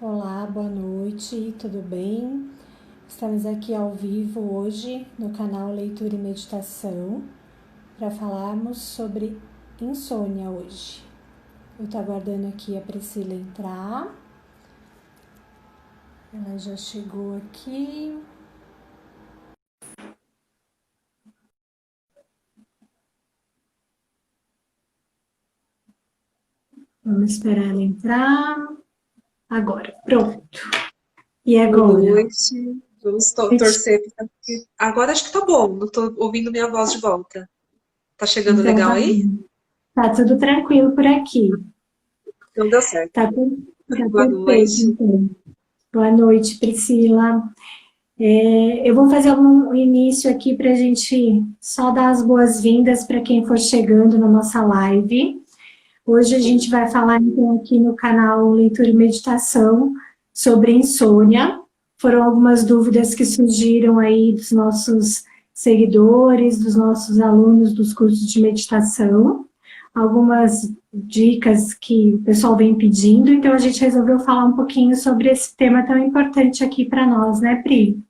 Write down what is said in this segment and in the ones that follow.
Olá, boa noite, tudo bem? Estamos aqui ao vivo hoje no canal Leitura e Meditação para falarmos sobre insônia hoje. Eu estou aguardando aqui a Priscila entrar. Ela já chegou aqui. Vamos esperar ela entrar. Agora, pronto. E Boa agora? noite. Vamos torcer. Agora acho que tá bom. Não tô ouvindo minha voz de volta. Tá chegando Então legal tá aí? bom. Tá tudo tranquilo por aqui. Então deu certo. Tá Boa perfeito, noite. então. Boa noite, Priscila. Eu vou fazer um início aqui para a gente só dar as boas-vindas para quem for chegando na nossa live. Hoje a Sim. gente vai falar então aqui no canal Leitura e Meditação sobre insônia. Foram algumas dúvidas que surgiram aí dos nossos seguidores, dos nossos alunos dos cursos de meditação, algumas dicas que o pessoal vem pedindo, então a gente resolveu falar um pouquinho sobre esse tema tão importante aqui para nós, né, Pri?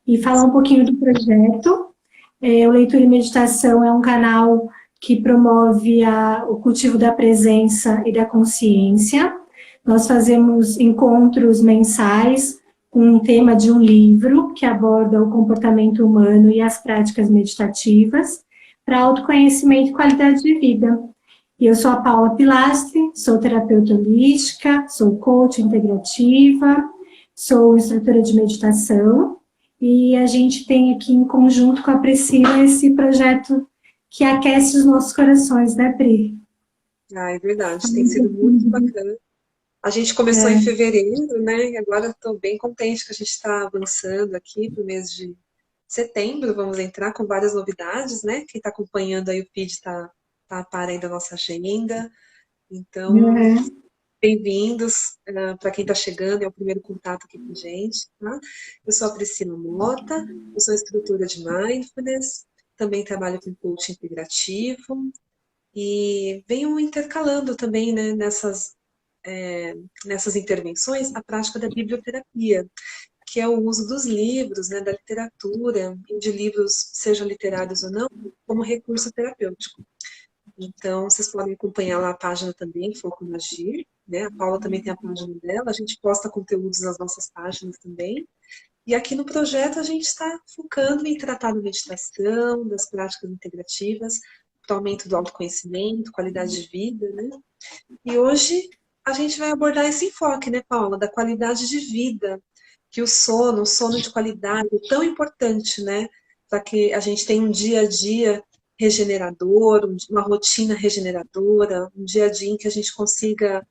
E falar um pouquinho do projeto. O Leitura e Meditação é um canal que promove o cultivo da presença e da consciência. Nós fazemos encontros mensais com um tema de um livro que aborda o comportamento humano e as práticas meditativas para autoconhecimento e qualidade de vida. E eu sou a Paula Pilastre, sou terapeuta holística, sou coach integrativa, sou instrutora de meditação e a gente tem aqui em conjunto com a Priscila esse projeto que aquece os nossos corações, né, Pri? Ah, é verdade. Tem sido muito bacana. A gente começou em É, fevereiro, né? E agora estou bem contente que a gente está avançando aqui para o mês de setembro. Vamos entrar com várias novidades, né? Quem está acompanhando aí o feed tá a par aí da nossa agenda. Então, é, bem-vindos, para quem está chegando, é o primeiro contato aqui com a gente, tá? Eu sou a Priscila Mota, eu sou instrutora de Mindfulness, também trabalho com coaching integrativo e venho intercalando também, né, nessas intervenções, a prática da biblioterapia, que é o uso dos livros, né, da literatura, e de livros, sejam literários ou não, como recurso terapêutico. Então, vocês podem acompanhar lá a página também, Foco no Agir, né? A Paula também tem a página dela, a gente posta conteúdos nas nossas páginas também. E aqui no projeto a gente está focando em tratar da meditação, das práticas integrativas, para o aumento do autoconhecimento, qualidade de vida, né? E hoje a gente vai abordar esse enfoque, né, Paula, da qualidade de vida, que o sono de qualidade é tão importante, né, para que a gente tenha um dia a dia regenerador, uma rotina regeneradora, um dia a dia em que a gente consiga,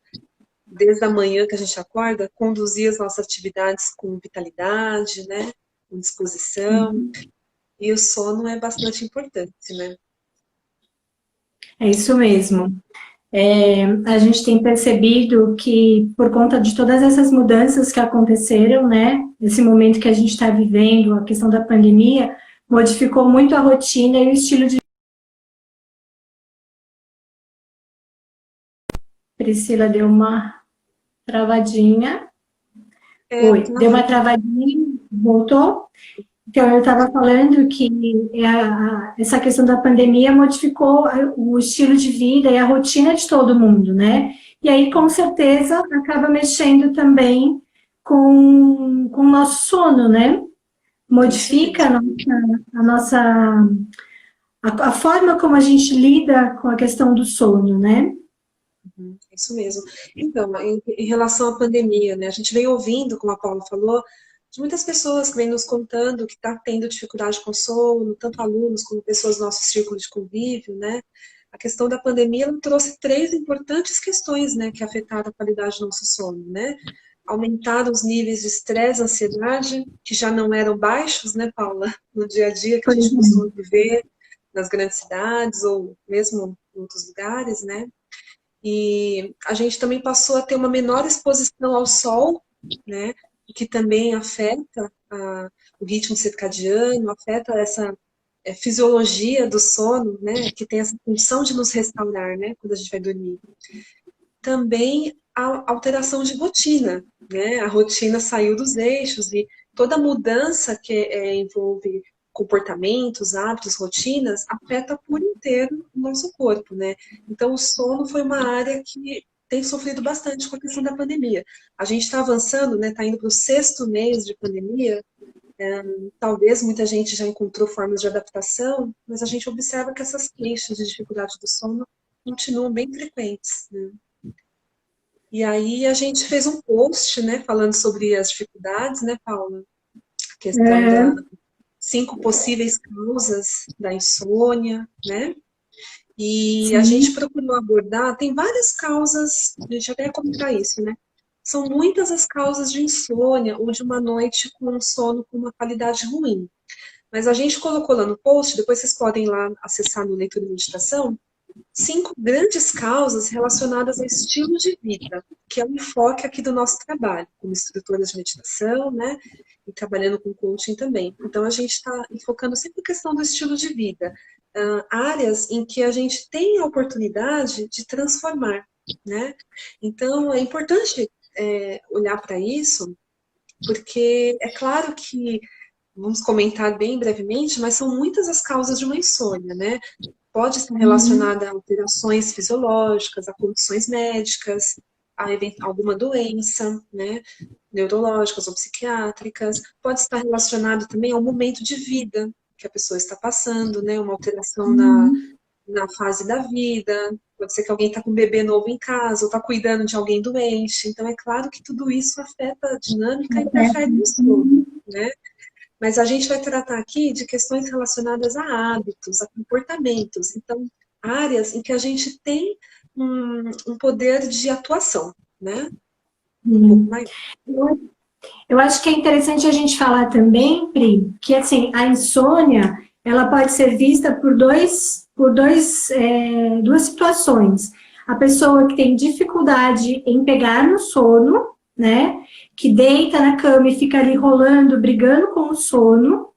desde a manhã que a gente acorda, conduzir as nossas atividades com vitalidade, né, com disposição. E o sono é bastante importante, né? é isso mesmo. A gente tem percebido que, por conta de todas essas mudanças que aconteceram, né, esse momento que a gente está vivendo, a questão da pandemia, modificou muito a rotina e o estilo de. Priscila deu uma travadinha. É, Oi, deu uma travou. travadinha, voltou? Então, eu estava falando que essa questão da pandemia modificou o estilo de vida e a rotina de todo mundo, né? E aí, com certeza, acaba mexendo também com o nosso sono, né? Isso Modifica mesmo. a forma como a gente lida com a questão do sono, né? Isso mesmo. Então, em relação à pandemia, né, a gente vem ouvindo, como a Paula falou, de muitas pessoas que vêm nos contando que está tendo dificuldade com sono, tanto alunos como pessoas do nosso círculo de convívio, né? A questão da pandemia ela trouxe três importantes questões, né, que afetaram a qualidade do nosso sono, né? Aumentaram os níveis de estresse, ansiedade, que já não eram baixos, né, Paula, no dia a dia que a Pois gente é. costuma viver nas grandes cidades ou mesmo em outros lugares, né? E a gente também passou a ter uma menor exposição ao sol, né? O que também afeta o ritmo circadiano, afeta essa fisiologia do sono, né? Que tem essa função de nos restaurar, né? Quando a gente vai dormir. Também a alteração de rotina, né? A rotina saiu dos eixos e toda mudança que envolve comportamentos, hábitos, rotinas, afeta por inteiro o nosso corpo, né? Então, o sono foi uma área que tem sofrido bastante com a questão da pandemia. A gente está avançando, né? Está indo para o 6º mês de pandemia. Talvez muita gente já encontrou formas de adaptação, mas a gente observa que essas queixas de dificuldade do sono continuam bem frequentes, né? E aí a gente fez um post, né, falando sobre as dificuldades, né, Paula? A questão É, das 5 possíveis causas da insônia, né? E a gente sim. procurou abordar, tem várias causas, a gente até ia comentar isso, né? São muitas as causas de insônia ou de uma noite com um sono com uma qualidade ruim. Mas a gente colocou lá no post, depois vocês podem lá acessar no Leitura e Meditação, 5 grandes causas relacionadas ao estilo de vida, que é o enfoque aqui do nosso trabalho, como instrutoras de meditação, né? E trabalhando com coaching também. Então, a gente está enfocando sempre a questão do estilo de vida, áreas em que a gente tem a oportunidade de transformar, né? Então, é importante olhar para isso, porque é claro que, vamos comentar bem brevemente, mas são muitas as causas de uma insônia, né? Pode estar Uhum. relacionada a alterações fisiológicas, a condições médicas, alguma doença, né, neurológicas ou psiquiátricas. Pode estar relacionado também ao momento de vida que a pessoa está passando, né, uma alteração Uhum. na fase da vida. Pode ser que alguém está com um bebê novo em casa ou está cuidando de alguém doente. Então, é claro que tudo isso afeta a dinâmica e interfere no sono, né? Mas a gente vai tratar aqui de questões relacionadas a hábitos, a comportamentos. Então, áreas em que a gente tem um poder de atuação, né? Um pouco Uhum. mais. Eu acho que é interessante a gente falar também, Pri, que assim, a insônia, ela pode ser vista por duas situações. A pessoa que tem dificuldade em pegar no sono, né? Que deita na cama e fica ali rolando, brigando com o sono,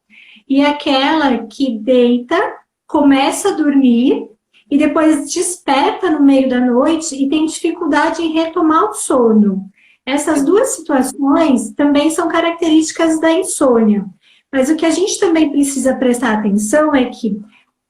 e aquela que deita, começa a dormir e depois desperta no meio da noite e tem dificuldade em retomar o sono. Essas duas situações também são características da insônia. Mas o que a gente também precisa prestar atenção é que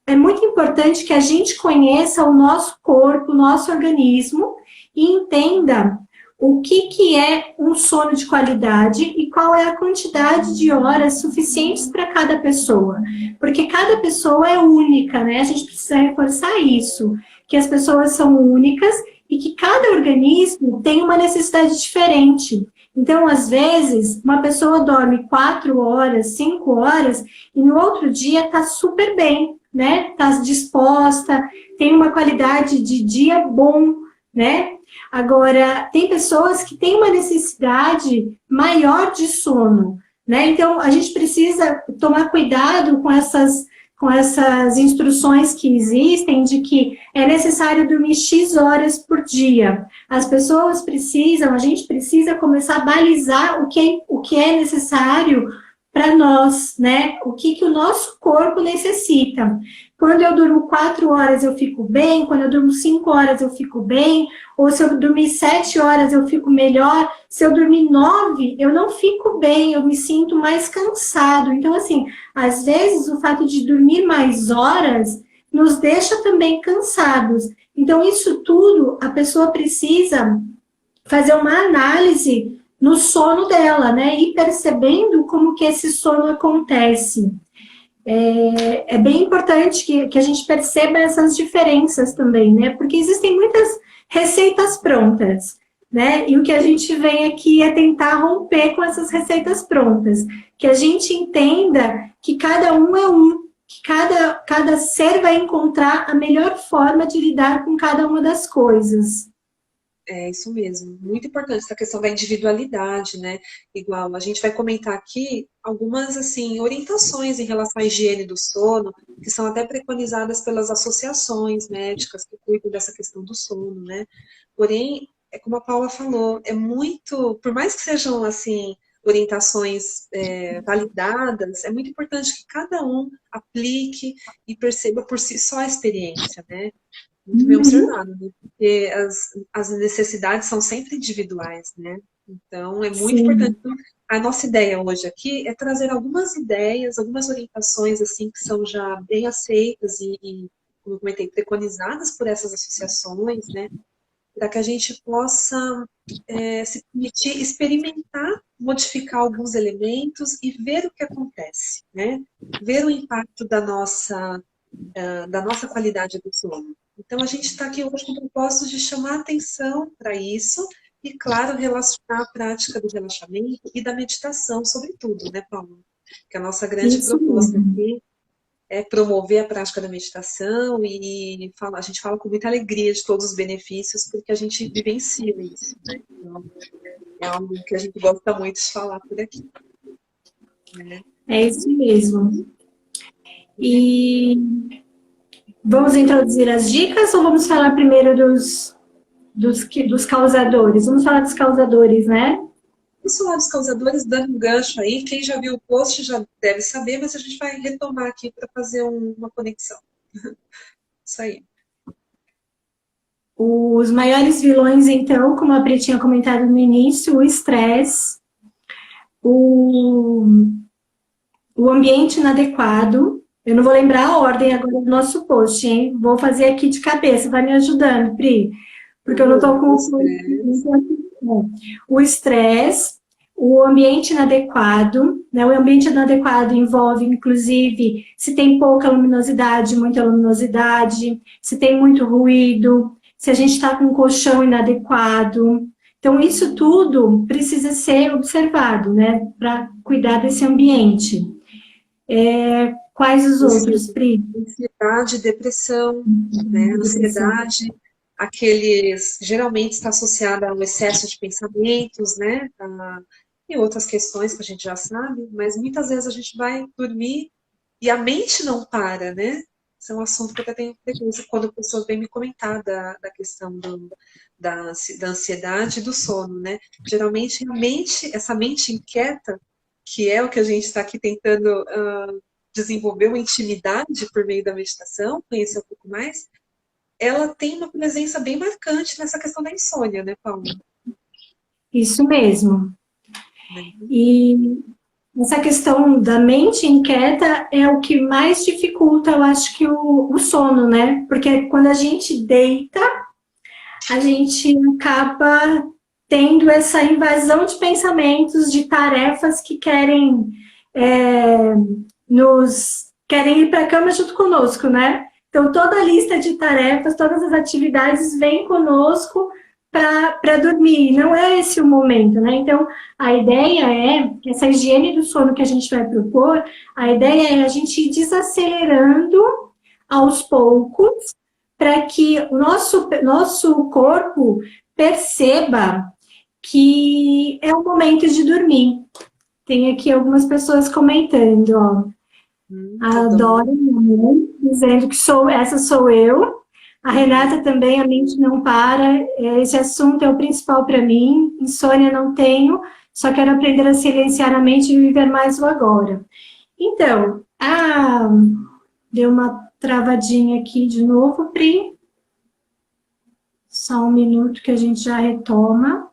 é muito importante que a gente conheça o nosso corpo, o nosso organismo e entenda o que é um sono de qualidade e qual é a quantidade de horas suficientes para cada pessoa. Porque cada pessoa é única, né? A gente precisa reforçar isso, que as pessoas são únicas e que cada organismo tem uma necessidade diferente. Então, às vezes, uma pessoa dorme 4 horas, 5 horas, e no outro dia está super bem, né? Está disposta, tem uma qualidade de dia bom, né? Agora, tem pessoas que têm uma necessidade maior de sono, né? Então, a gente precisa tomar cuidado com essas instruções que existem de que é necessário dormir X horas por dia. As pessoas precisam, a gente precisa começar a balizar o que é necessário para nós, né? O que o nosso corpo necessita. Quando eu durmo 4 horas eu fico bem, quando eu durmo 5 horas eu fico bem, ou se eu dormir 7 horas eu fico melhor, se eu dormir 9 eu não fico bem, eu me sinto mais cansado. Então, assim, às vezes o fato de dormir mais horas nos deixa também cansados. Então, isso tudo a pessoa precisa fazer uma análise no sono dela, né? E percebendo como que esse sono acontece. É bem importante que a gente perceba essas diferenças também, né? Porque existem muitas receitas prontas, né? E o que a gente vem aqui é tentar romper com essas receitas prontas. Que a gente entenda que cada um é um, que cada ser vai encontrar a melhor forma de lidar com cada uma das coisas. É isso mesmo, muito importante essa questão da individualidade, né? Igual, a gente vai comentar aqui algumas, assim, orientações em relação à higiene do sono, que são até preconizadas pelas associações médicas que cuidam dessa questão do sono, né? Porém, é como a Paula falou, é muito, por mais que sejam, assim, orientações validadas, é muito importante que cada um aplique e perceba por si só a experiência, né? Muito bem Uhum. observado, né? porque as necessidades são sempre individuais, né? Então, é muito Sim, importante. A nossa ideia hoje aqui é trazer algumas ideias, algumas orientações, assim, que são já bem aceitas e como eu comentei, preconizadas por essas associações, né? Para que a gente possa se permitir experimentar, modificar alguns elementos e ver o que acontece, né? Ver o impacto da nossa qualidade do sono. Então, a gente está aqui hoje com o propósito de chamar atenção para isso e, claro, relacionar a prática do relaxamento e da meditação, sobretudo, né, Paulo? Que a nossa grande isso proposta mesmo. aqui é promover a prática da meditação e a gente fala com muita alegria de todos os benefícios, porque a gente vivencia isso, né? Então, é algo que a gente gosta muito de falar por aqui, né? É isso mesmo. E vamos introduzir as dicas ou vamos falar primeiro dos causadores? Vamos falar dos causadores, né? Os lábios causadores, dando um gancho aí, quem já viu o post já deve saber, mas a gente vai retomar aqui para fazer uma conexão. Isso aí. Os maiores vilões, então, como a Pri tinha comentado no início, o estresse, o, o ambiente inadequado. Eu não vou lembrar a ordem agora do nosso post, hein? Vou fazer aqui de cabeça, vai me ajudando, Pri, porque eu não estou com Estresse. o estresse, o ambiente inadequado, né? O ambiente inadequado envolve, inclusive, se tem pouca luminosidade, muita luminosidade, se tem muito ruído, se a gente está com um colchão inadequado. Então, isso tudo precisa ser observado, né? Para cuidar desse ambiente. Quais os outros, Pri? Ansiedade, depressão, né? Depressão. Ansiedade, aqueles geralmente está associada ao excesso de pensamentos, né? E outras questões que a gente já sabe, mas muitas vezes a gente vai dormir e a mente não para, né? Esse é um assunto que eu até tenho frequência quando a pessoa vem me comentar da questão da ansiedade e do sono, né? Geralmente a mente, essa mente inquieta, que é o que a gente está aqui tentando desenvolver uma intimidade por meio da meditação, conhecer um pouco mais, ela tem uma presença bem marcante nessa questão da insônia, né, Paula? Isso mesmo. Né? E essa questão da mente inquieta é o que mais dificulta, eu acho que o sono, né? Porque quando a gente deita, a gente acaba tendo essa invasão de pensamentos, de tarefas que querem querem ir para a cama junto conosco, né? Então, toda a lista de tarefas, todas as atividades vêm conosco para dormir. Não é esse o momento, né? Então, a ideia é, essa higiene do sono que a gente vai propor, a ideia é a gente ir desacelerando aos poucos para que o nosso corpo perceba que é o momento de dormir. Tem aqui algumas pessoas comentando, ó. A Dora, minha mãe, dizendo que essa sou eu. A Renata também, a mente não para. Esse assunto é o principal para mim. Insônia não tenho, só quero aprender a silenciar a mente e viver mais o agora. Então, deu uma travadinha aqui de novo, Pri. Só um minuto que a gente já retoma.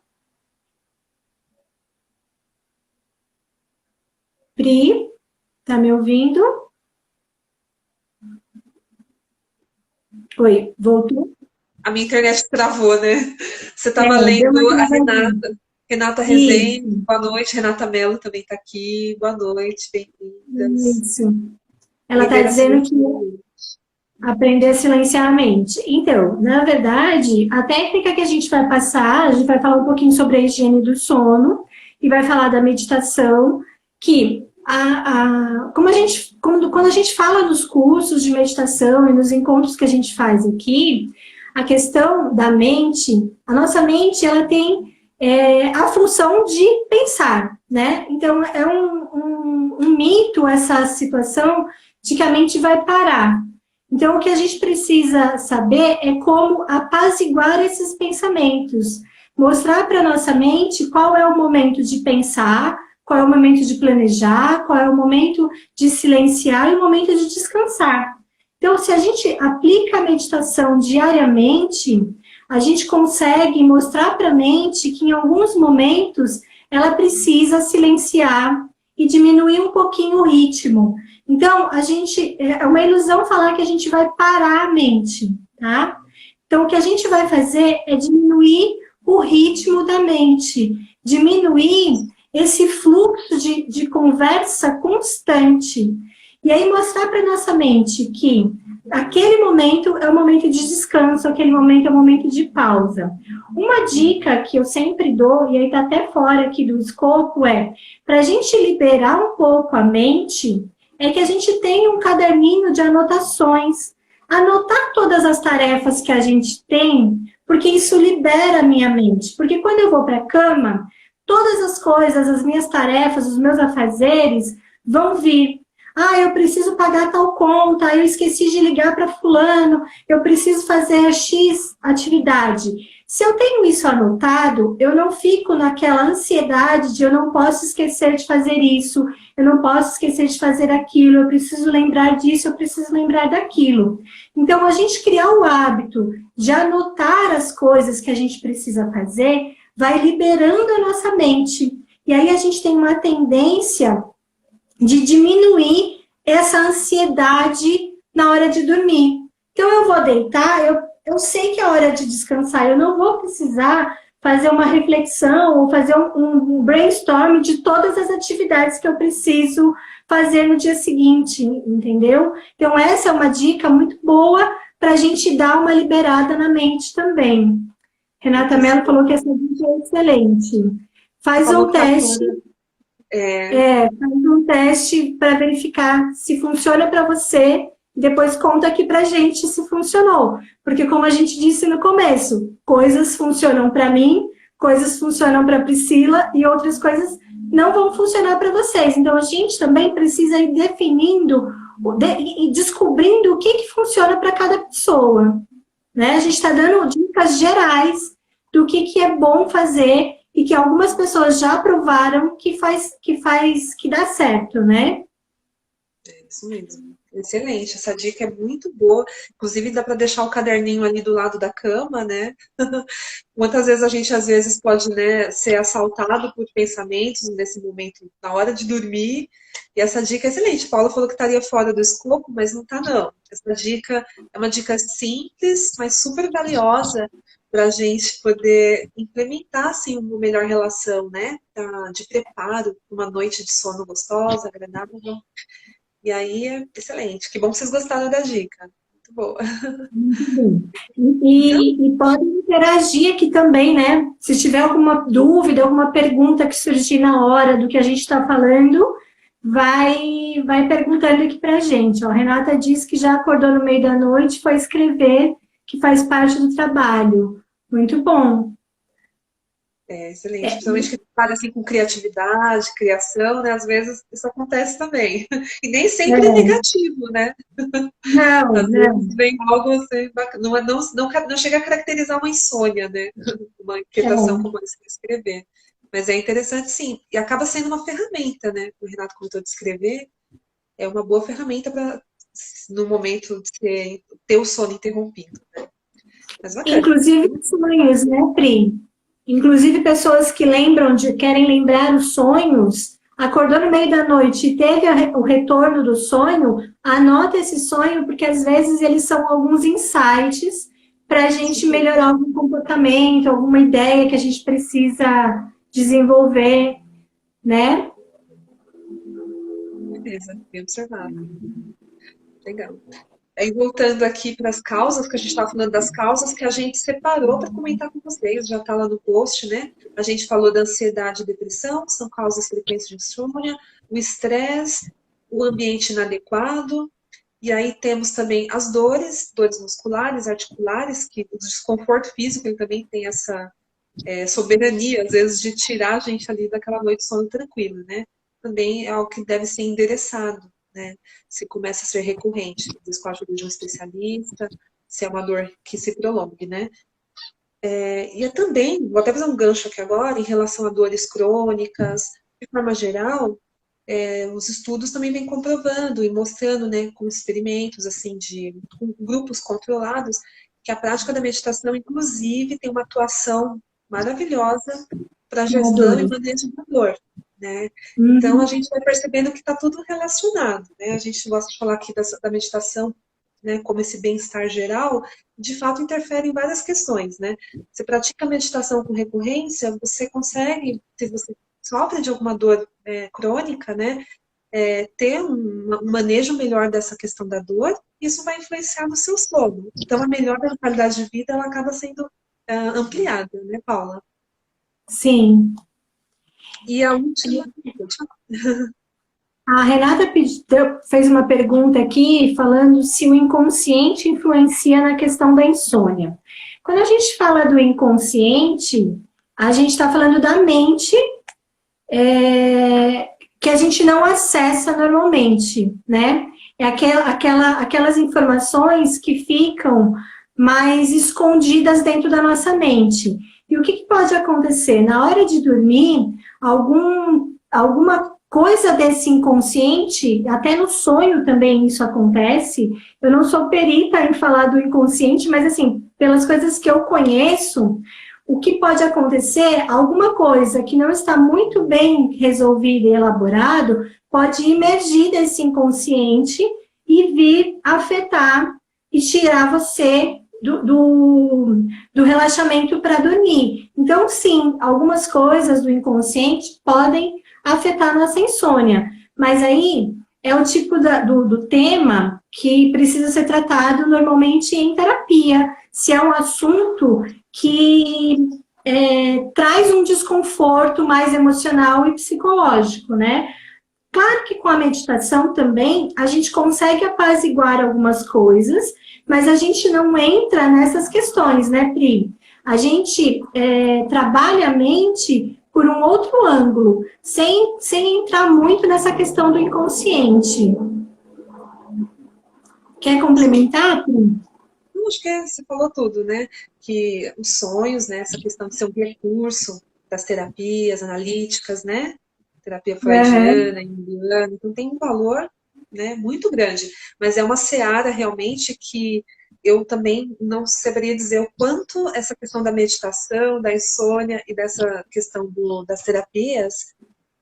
Pri, tá me ouvindo? Oi, voltou? A minha internet travou, né? Você estava Deu uma lendo a travadinha. Renata Rezende. Isso, Boa noite, Renata Mello também está aqui. Boa noite, bem-vindas. isso. Ela está Aprender a dizendo que silenciar. aprender a silenciar a mente. Então, na verdade, a técnica que a gente vai passar, a gente vai falar um pouquinho sobre a higiene do sono e vai falar da meditação, que quando a gente fala nos cursos de meditação e nos encontros que a gente faz aqui, a questão da mente, a nossa mente, ela tem a função de pensar, né? Então, é um mito essa situação de que a mente vai parar. Então, o que a gente precisa saber é como apaziguar esses pensamentos, mostrar para a nossa mente qual é o momento de pensar, qual é o momento de planejar, qual é o momento de silenciar e o momento de descansar. Então, se a gente aplica a meditação diariamente, a gente consegue mostrar para a mente que em alguns momentos ela precisa silenciar e diminuir um pouquinho o ritmo. Então, é uma ilusão falar que a gente vai parar a mente, tá? Então, o que a gente vai fazer é diminuir o ritmo da mente, diminuir esse fluxo de conversa constante. E aí mostrar para nossa mente que aquele momento é um momento de descanso, aquele momento é um momento de pausa. Uma dica que eu sempre dou, e aí está até fora aqui do escopo, é para a gente liberar um pouco a mente, é que a gente tenha um caderninho de anotações. Anotar todas as tarefas que a gente tem, porque isso libera a minha mente. Porque quando eu vou para a cama, todas as coisas, as minhas tarefas, os meus afazeres vão vir. Ah, eu preciso pagar tal conta, eu esqueci de ligar para fulano, eu preciso fazer X atividade. Se eu tenho isso anotado, eu não fico naquela ansiedade de eu não posso esquecer de fazer isso, eu não posso esquecer de fazer aquilo, eu preciso lembrar disso, eu preciso lembrar daquilo. Então, a gente criar o hábito de anotar as coisas que a gente precisa fazer, vai liberando a nossa mente. E aí a gente tem uma tendência de diminuir essa ansiedade na hora de dormir. Então, eu vou deitar, eu sei que é hora de descansar, eu não vou precisar fazer uma reflexão ou fazer um brainstorm de todas as atividades que eu preciso fazer no dia seguinte, entendeu? Então, essa é uma dica muito boa para a gente dar uma liberada na mente também. Renata Mello falou que essa dica é excelente. Faz um teste. Faz um teste para verificar se funciona para você e depois conta aqui para a gente se funcionou. Porque, como a gente disse no começo, coisas funcionam para mim, coisas funcionam para a Priscila e outras coisas não vão funcionar para vocês. Então, a gente também precisa ir definindo e descobrindo o que funciona para cada pessoa. Né? A gente está dando dicas gerais do que é bom fazer e que algumas pessoas já provaram que dá certo, né? É isso mesmo. Excelente, essa dica é muito boa. Inclusive, dá para deixar o caderninho ali do lado da cama, né? Muitas vezes a gente, às vezes, pode, né, ser assaltado por pensamentos nesse momento, na hora de dormir. E essa dica é excelente. Paula falou que estaria fora do escopo, mas não está, não. Essa dica é uma dica simples, mas super valiosa para a gente poder implementar, assim, uma melhor relação, né? De preparo, uma noite de sono gostosa, agradável. E aí, é excelente. Que bom que vocês gostaram da dica. Muito boa. Muito bem. E podem interagir aqui também, né? Se tiver alguma dúvida, alguma pergunta que surgir na hora do que a gente está falando, vai perguntando aqui para a gente. Ó, a Renata disse que já acordou no meio da noite e foi escrever, que faz parte do trabalho. Muito bom. Excelente. Principalmente que trabalha assim com criatividade, criação, né? Às vezes isso acontece também. E nem sempre é negativo, né? Não, Às não. vezes vem algo assim, não chega a caracterizar uma insônia, né? Uma inquietação como essa de escrever. Mas é interessante, sim. E acaba sendo uma ferramenta, né? O Renato comentou de escrever. É uma boa ferramenta para, no momento de ter o sono interrompido, né? Mas bacana. Inclusive sonhos, né, Pri? Inclusive pessoas que querem lembrar os sonhos, acordou no meio da noite e teve o retorno do sonho, anota esse sonho, porque às vezes eles são alguns insights para a gente melhorar algum comportamento, alguma ideia que a gente precisa desenvolver, né? Beleza, bem observado. Legal. Aí, voltando aqui para as causas, que a gente estava falando das causas que a gente separou para comentar com vocês, já está lá no post, né? A gente falou da ansiedade e depressão, são causas frequentes de insônia, o estresse, o ambiente inadequado, e aí temos também as dores musculares, articulares, que o desconforto físico ele também tem essa soberania, às vezes, de tirar a gente ali daquela noite de sono tranquila, né? Também é algo que deve ser endereçado, né? Se começa a ser recorrente, com a ajuda de um especialista, se é uma dor que se prolongue, né? E também, vou até fazer um gancho aqui agora, em relação a dores crônicas, de forma geral, os estudos também vêm comprovando e mostrando, né, com experimentos, assim, com grupos controlados, que a prática da meditação, inclusive, tem uma atuação maravilhosa para a gestão e Adoro. manejo da dor, né? Então, a Uhum. gente vai percebendo que está tudo relacionado, né? A gente gosta de falar aqui da meditação, né, como esse bem-estar geral, de fato interfere em várias questões, né? Você pratica meditação com recorrência, você consegue, se você sofre de alguma dor crônica, né, ter um manejo melhor dessa questão da dor, isso vai influenciar no seu sono. Então, a melhora da qualidade de vida, ela acaba sendo ampliada, né, Paula? E a última... Sim. A Renata fez uma pergunta aqui falando se o inconsciente influencia na questão da insônia. Quando a gente fala do inconsciente, a gente está falando da mente que a gente não acessa normalmente, né? É aquelas informações que ficam mais escondidas dentro da nossa mente. E o que pode acontecer? Na hora de dormir, alguma coisa desse inconsciente, até no sonho também isso acontece. Eu não sou perita em falar do inconsciente, mas assim, pelas coisas que eu conheço, o que pode acontecer, alguma coisa que não está muito bem resolvida e elaborado, pode emergir desse inconsciente e vir afetar e tirar você do relaxamento para dormir. Então, sim, algumas coisas do inconsciente podem afetar a nossa insônia, mas aí é o tipo do tema que precisa ser tratado normalmente em terapia. Se é um assunto que traz um desconforto mais emocional e psicológico, né? Claro que com a meditação também a gente consegue apaziguar algumas coisas, mas a gente não entra nessas questões, né, Pri? A gente trabalha a mente por um outro ângulo, sem entrar muito nessa questão do inconsciente. Quer complementar, Pri? Eu acho que você falou tudo, né? Que os sonhos, né? Essa questão de ser um recurso das terapias analíticas, né? Terapia Uhum. freudiana, junguiana, então tem um valor, né, muito grande. Mas é uma seara realmente que eu também não saberia dizer o quanto essa questão da meditação, da insônia e dessa questão das terapias,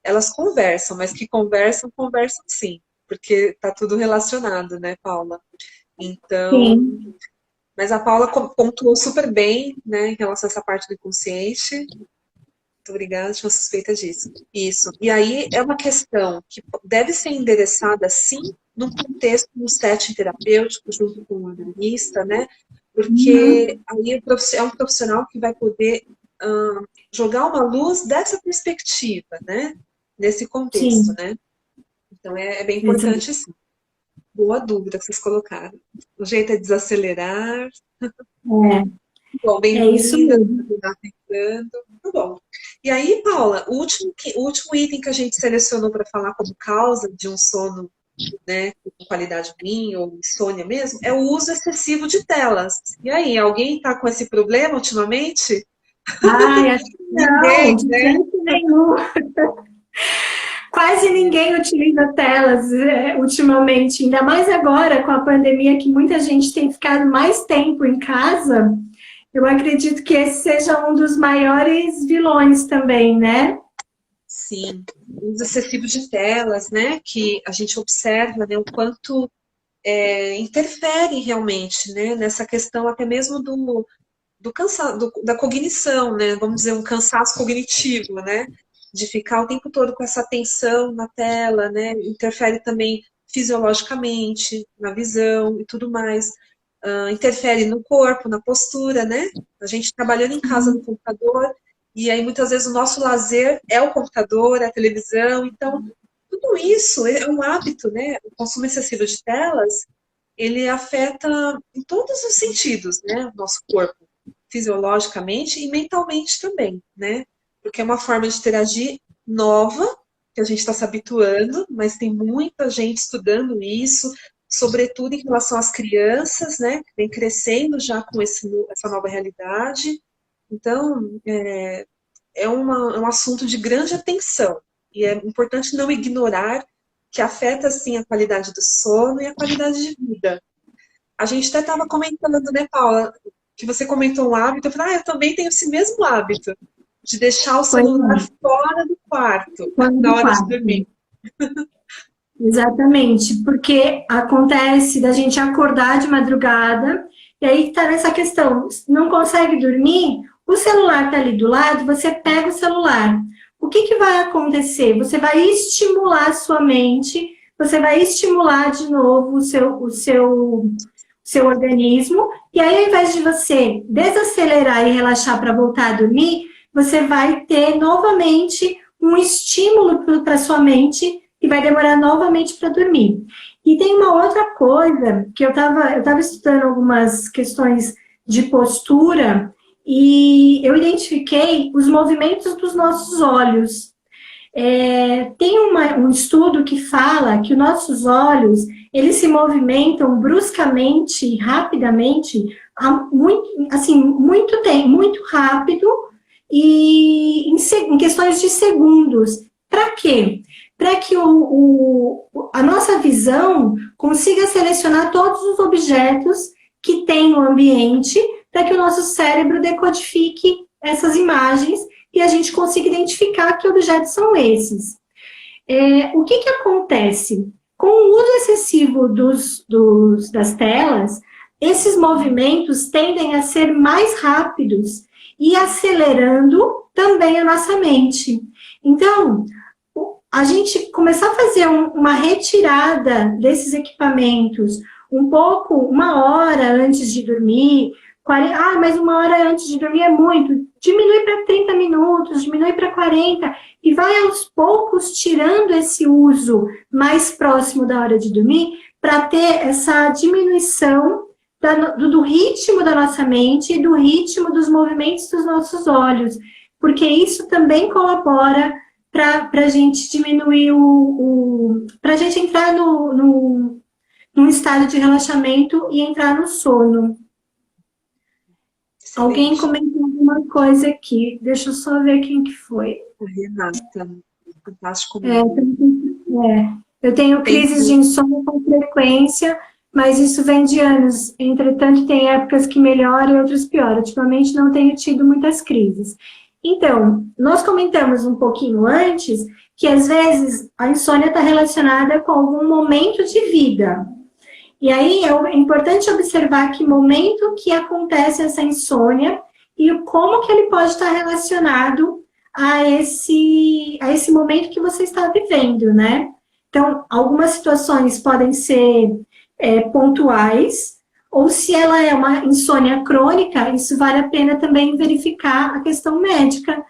elas conversam, mas que conversam, conversam sim, porque está tudo relacionado, né, Paula? Então, Sim. mas a Paula pontuou super bem, né, em relação a essa parte do inconsciente. Muito obrigada, tinha suspeita disso. Isso. E aí é uma questão que deve ser endereçada, sim, num contexto, num setting terapêutico, junto com o analista, né? Porque Uhum. aí é um profissional que vai poder jogar uma luz dessa perspectiva, né? Nesse contexto, Sim. né? Então é bem Exato. importante, sim. Boa dúvida que vocês colocaram. O jeito é desacelerar. Bom, É isso bem-vinda, mesmo. está tentando. Tá bom. E aí, Paula, o último item que a gente selecionou para falar como causa de um sono, né, com qualidade ruim ou insônia mesmo, é o uso excessivo de telas. E aí, alguém está com esse problema ultimamente? Ai, acho que não, Ninguém, de né? jeito nenhum. Quase ninguém utiliza telas ultimamente, ainda mais agora com a pandemia, que muita gente tem ficado mais tempo em casa. Eu acredito que esse seja um dos maiores vilões também, né? Sim, o uso excessivo de telas, né? Que a gente observa, né, o quanto interfere realmente, né, nessa questão até mesmo do cansaço, da cognição, né? Vamos dizer, um cansaço cognitivo, né? De ficar o tempo todo com essa atenção na tela, né? Interfere também fisiologicamente, na visão e tudo mais. Interfere no corpo, na postura, né? A gente trabalhando em casa no computador, e aí muitas vezes o nosso lazer é o computador, é a televisão, então tudo isso é um hábito, né? O consumo excessivo de telas, ele afeta em todos os sentidos, né? O nosso corpo fisiologicamente e mentalmente também, né? Porque é uma forma de interagir nova, que a gente está se habituando, mas tem muita gente estudando isso, sobretudo em relação às crianças, né? Que vem crescendo já com essa nova realidade. Então, é um assunto de grande atenção. E é importante não ignorar que afeta, sim, a qualidade do sono e a qualidade de vida. A gente até estava comentando, né, Paula, que você comentou um hábito, eu falei, eu também tenho esse mesmo hábito, de deixar o Pois celular é, fora do quarto, quando na do hora de quarto. dormir. Exatamente, porque acontece da gente acordar de madrugada e aí tá nessa questão, não consegue dormir, o celular tá ali do lado, você pega o celular. O que que vai acontecer? Você vai estimular a sua mente, você vai estimular de novo o seu organismo, e aí ao invés de você desacelerar e relaxar para voltar a dormir, você vai ter novamente um estímulo para sua mente e vai demorar novamente para dormir. E tem uma outra coisa que eu tava estudando algumas questões de postura e eu identifiquei os movimentos dos nossos olhos. Tem um estudo que fala que os nossos olhos eles se movimentam bruscamente, rapidamente, muito, assim, muito tempo, muito rápido e em questões de segundos. Para quê? Para que a nossa visão consiga selecionar todos os objetos que tem no ambiente, para que o nosso cérebro decodifique essas imagens e a gente consiga identificar que objetos são esses. O que que acontece? Com o uso excessivo das telas, esses movimentos tendem a ser mais rápidos e acelerando também a nossa mente. Então, a gente começar a fazer uma retirada desses equipamentos um pouco, 1 hora antes de dormir, 40, mas 1 hora antes de dormir é muito, diminui para 30 minutos, diminui para 40, e vai aos poucos tirando esse uso mais próximo da hora de dormir, para ter essa diminuição do ritmo da nossa mente e do ritmo dos movimentos dos nossos olhos, porque isso também colabora para a gente diminuir para a gente entrar num estado de relaxamento e entrar no sono. Alguém Excelente. comentou alguma coisa aqui, deixa eu só ver quem que foi. A Renata, fantástico É, mesmo. eu tenho crises de Tempo, insônia com frequência, mas isso vem de anos. Entretanto, tem épocas que melhoram e outras pioram. Ultimamente não tenho tido muitas crises. Então, nós comentamos um pouquinho antes que às vezes a insônia está relacionada com algum momento de vida. E aí é importante observar que momento que acontece essa insônia e como que ele pode estar relacionado a esse momento que você está vivendo, né? Então, algumas situações podem ser pontuais, ou se ela é uma insônia crônica, isso vale a pena também verificar a questão médica, o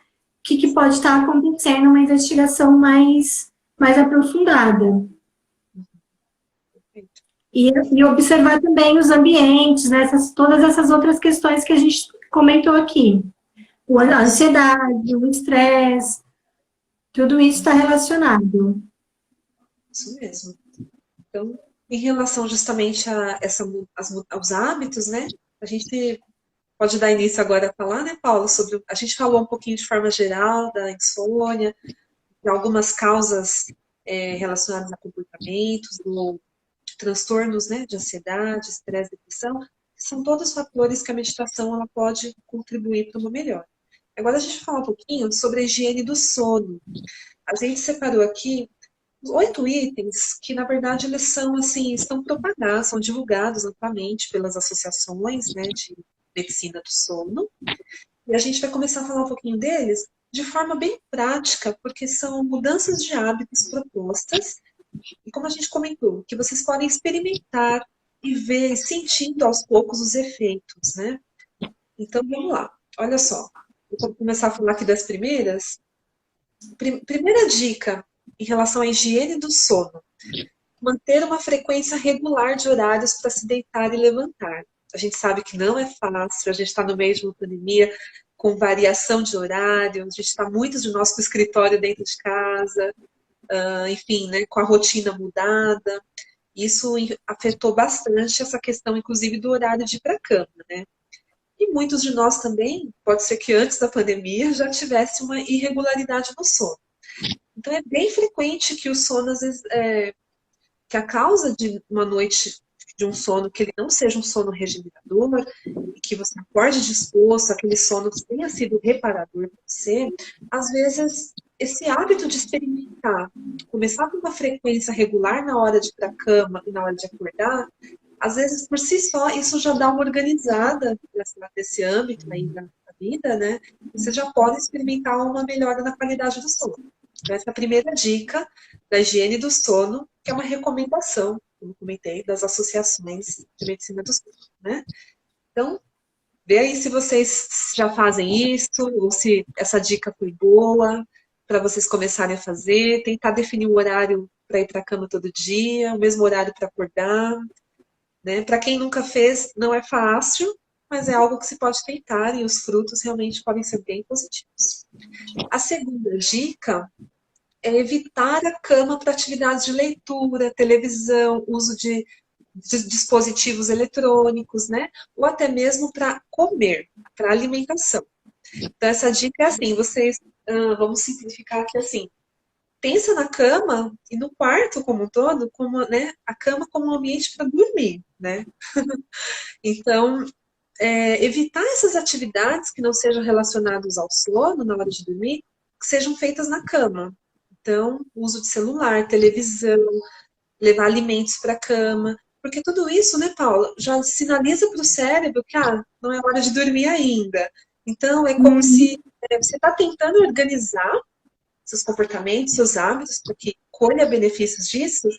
que pode estar acontecendo, uma investigação mais aprofundada. E observar também os ambientes, né, todas essas outras questões que a gente comentou aqui. A ansiedade, o estresse, tudo isso está relacionado. isso mesmo. Então, em relação justamente aos hábitos, né? A gente pode dar início agora a falar, né, Paulo, sobre. A gente falou um pouquinho de forma geral da insônia, de algumas causas relacionadas a comportamentos, de transtornos, né, de ansiedade, estresse, depressão, que são todos fatores que a meditação ela pode contribuir para uma melhora. Agora a gente vai falar um pouquinho sobre a higiene do sono. A gente separou aqui 8 itens que, na verdade, eles são, assim, estão propagados, são divulgados amplamente pelas associações, né, de medicina do sono. E a gente vai começar a falar um pouquinho deles de forma bem prática, porque são mudanças de hábitos propostas, e como a gente comentou, que vocês podem experimentar e ver, sentindo aos poucos os efeitos, né? Então, vamos lá. Olha só, eu vou começar a falar aqui das primeiras. Primeira dica em relação à higiene do sono: manter uma frequência regular de horários para se deitar e levantar. A gente sabe que não é fácil, a gente está no meio de uma pandemia com variação de horário, a gente está muitos de nós com o escritório dentro de casa, enfim, né, com a rotina mudada. Isso afetou bastante essa questão, inclusive, do horário de ir para a cama, né? E muitos de nós também, pode ser que antes da pandemia, já tivesse uma irregularidade no sono. Então é bem frequente que o sono, às vezes, que a causa de uma noite de um sono que ele não seja um sono regenerador, e que você acorde disposto, aquele sono que tenha sido reparador para você, às vezes esse hábito de experimentar, começar com uma frequência regular na hora de ir para a cama e na hora de acordar, às vezes por si só isso já dá uma organizada nesse âmbito aí da vida, né? Você já pode experimentar uma melhora na qualidade do sono. Então, essa é a primeira dica da higiene do sono, que é uma recomendação, como comentei, das associações de medicina do sono, né? Então, vê aí se vocês já fazem isso, ou se essa dica foi boa, para vocês começarem a fazer, tentar definir um horário para ir para a cama todo dia, o mesmo horário para acordar, né? Para quem nunca fez, não é fácil, mas é algo que se pode tentar e os frutos realmente podem ser bem positivos. A segunda dica é evitar a cama para atividades de leitura, televisão, uso de dispositivos eletrônicos, né? Ou até mesmo para comer, para alimentação. Então, essa dica é assim, vocês, vamos simplificar aqui assim, pensa na cama e no quarto como um todo, como, né, a cama como um ambiente para dormir, né? Então, evitar essas atividades que não sejam relacionadas ao sono na hora de dormir, que sejam feitas na cama. Então, uso de celular, televisão, levar alimentos para a cama, porque tudo isso, né, Paula, já sinaliza para o cérebro que não é hora de dormir ainda. Então, é como se você está tentando organizar seus comportamentos, seus hábitos, para que colha benefícios disso,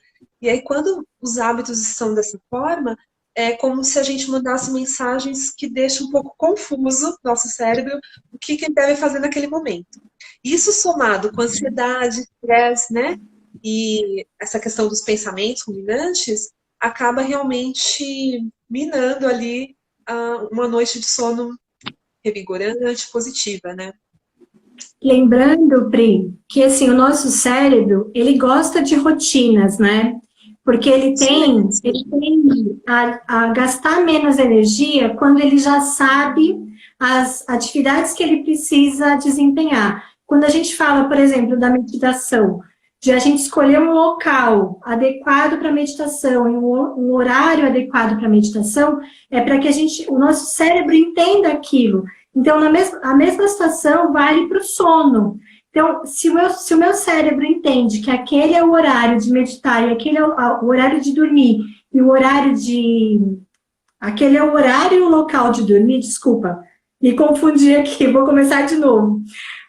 e aí quando os hábitos são dessa forma, é como se a gente mandasse mensagens que deixam um pouco confuso nosso cérebro o que ele deve fazer naquele momento. Isso somado com ansiedade, estresse, né? E essa questão dos pensamentos ruminantes acaba realmente minando ali uma noite de sono revigorante, positiva, né? Lembrando, Pri, que assim, o nosso cérebro, ele gosta de rotinas, né? Porque ele tende a gastar menos energia quando ele já sabe as atividades que ele precisa desempenhar. Quando a gente fala, por exemplo, da meditação, de a gente escolher um local adequado para meditação e um horário adequado para meditação, é para que o nosso cérebro entenda aquilo. Então, a mesma situação vale para o sono. Então, se o meu cérebro entende que aquele é o horário de meditar e aquele é o horário de dormir e o horário de... Aquele é o horário e o local de dormir, desculpa, me confundi aqui, vou começar de novo.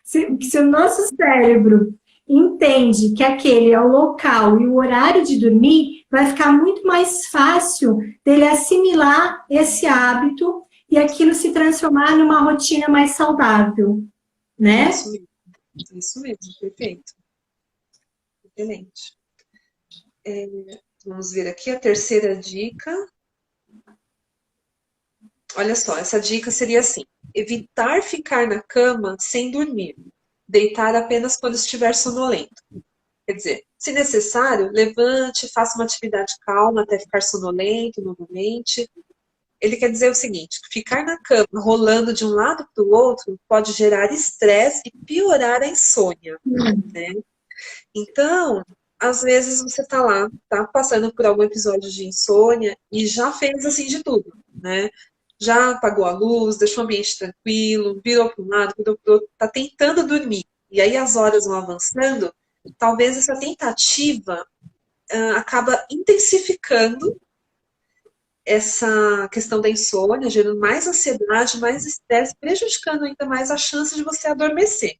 Se o nosso cérebro entende que aquele é o local e o horário de dormir, vai ficar muito mais fácil dele assimilar esse hábito e aquilo se transformar numa rotina mais saudável, né? Isso mesmo, perfeito. Excelente. Vamos ver aqui a terceira dica. Olha só, essa dica seria assim: evitar ficar na cama sem dormir. Deitar apenas quando estiver sonolento. Quer dizer, se necessário, levante, faça uma atividade calma até ficar sonolento novamente. Ele quer dizer o seguinte: ficar na cama rolando de um lado para o outro pode gerar estresse e piorar a insônia, né? Então, às vezes você tá lá, tá passando por algum episódio de insônia e já fez assim de tudo, né? Já apagou a luz, deixou o ambiente tranquilo, virou para um lado, virou para o outro, tá tentando dormir. E aí as horas vão avançando, talvez essa tentativa acaba intensificando essa questão da insônia, gerando mais ansiedade, mais estresse, prejudicando ainda mais a chance de você adormecer.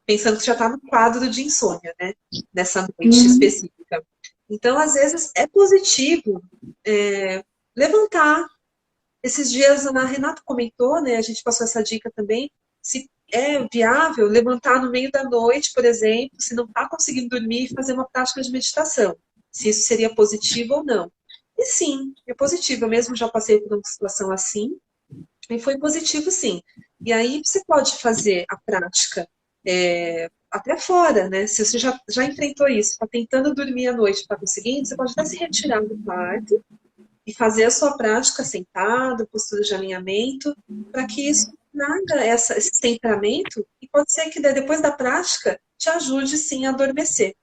Pensando que já está no quadro de insônia, né? Nessa noite específica. Então, às vezes, é positivo levantar. Esses dias a Renata comentou, né? A gente passou essa dica também. Se é viável, levantar no meio da noite, por exemplo, se não está conseguindo dormir, e fazer uma prática de meditação. Se isso seria positivo ou não. E sim, é positivo. Eu mesmo já passei por uma situação assim. E foi positivo, sim. E aí você pode fazer a prática até fora, né? Se você já enfrentou isso, está tentando dormir à noite, está conseguindo, você pode até se retirar do quarto e fazer a sua prática sentado, postura de alinhamento, para que isso traga esse centramento e pode ser que depois da prática te ajude sim a adormecer.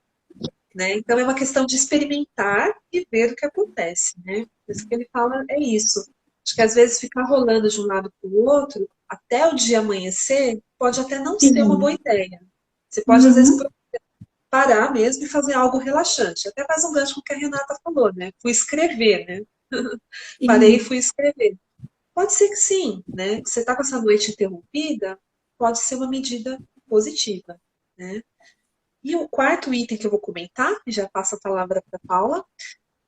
né? Então é uma questão de experimentar e ver o que acontece, né? Isso que ele fala é isso. Acho que às vezes ficar rolando de um lado para o outro, até o dia amanhecer, pode até não ser uma boa Sim. ideia. Você pode, às vezes, Uhum. parar mesmo e fazer algo relaxante. Até faz um gancho com o que a Renata falou, né? Fui escrever, né? Parei e Sim. fui escrever. Pode ser que sim, né? Você está com essa noite interrompida, pode ser uma medida positiva, né? E o quarto item que eu vou comentar, e já passo a palavra para a Paula,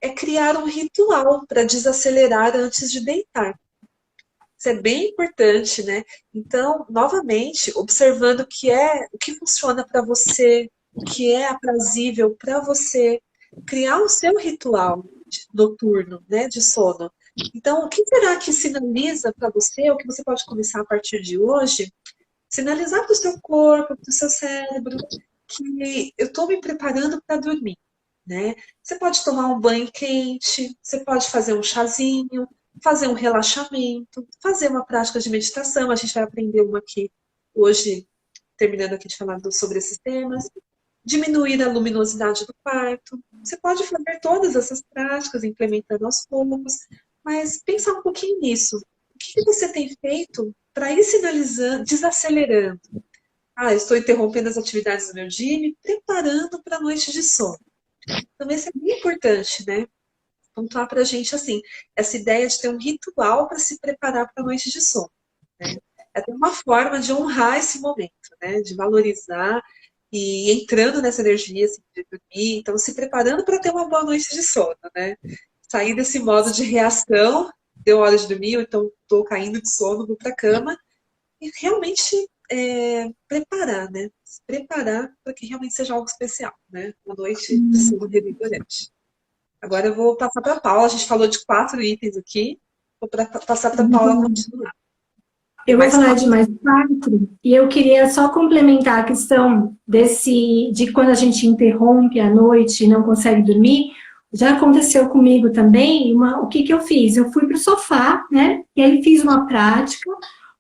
é criar um ritual para desacelerar antes de deitar. Isso é bem importante, né? Então, novamente, observando o que funciona para você, o que é aprazível para você, criar o seu ritual noturno, né, de sono. Então, o que será que sinaliza para você, o que você pode começar a partir de hoje, sinalizar para o seu corpo, para o seu cérebro, que eu estou me preparando para dormir, né? Você pode tomar um banho quente, você pode fazer um chazinho, fazer um relaxamento, fazer uma prática de meditação. A gente vai aprender uma aqui hoje, terminando aqui de falar sobre esses temas. Diminuir a luminosidade do quarto. Você pode fazer todas essas práticas, implementando aos poucos, mas pensar um pouquinho nisso. O que você tem feito para ir sinalizando, desacelerando? Ah, eu estou interrompendo as atividades do meu dia, me preparando para a noite de sono. Então, isso é bem importante, né? Pontuar para a gente, assim, essa ideia de ter um ritual para se preparar para a noite de sono. Né? É até uma forma de honrar esse momento, né? De valorizar e entrando nessa energia assim, de dormir, então se preparando para ter uma boa noite de sono, né? Sair desse modo de reação, deu hora de dormir, ou então estou caindo de sono, vou para a cama, e realmente preparar, né? Se preparar para que realmente seja algo especial, né? Uma noite de sono revigorante. Agora eu vou passar para a Paula. A gente falou de 4 itens aqui. Vou passar para a Paula continuar. Tem Eu vou mais falar de 4. mais quatro, e eu queria só complementar a questão de quando a gente interrompe à noite e não consegue dormir. Já aconteceu comigo também. O que eu fiz? Eu fui para o sofá, né? E aí fiz uma prática,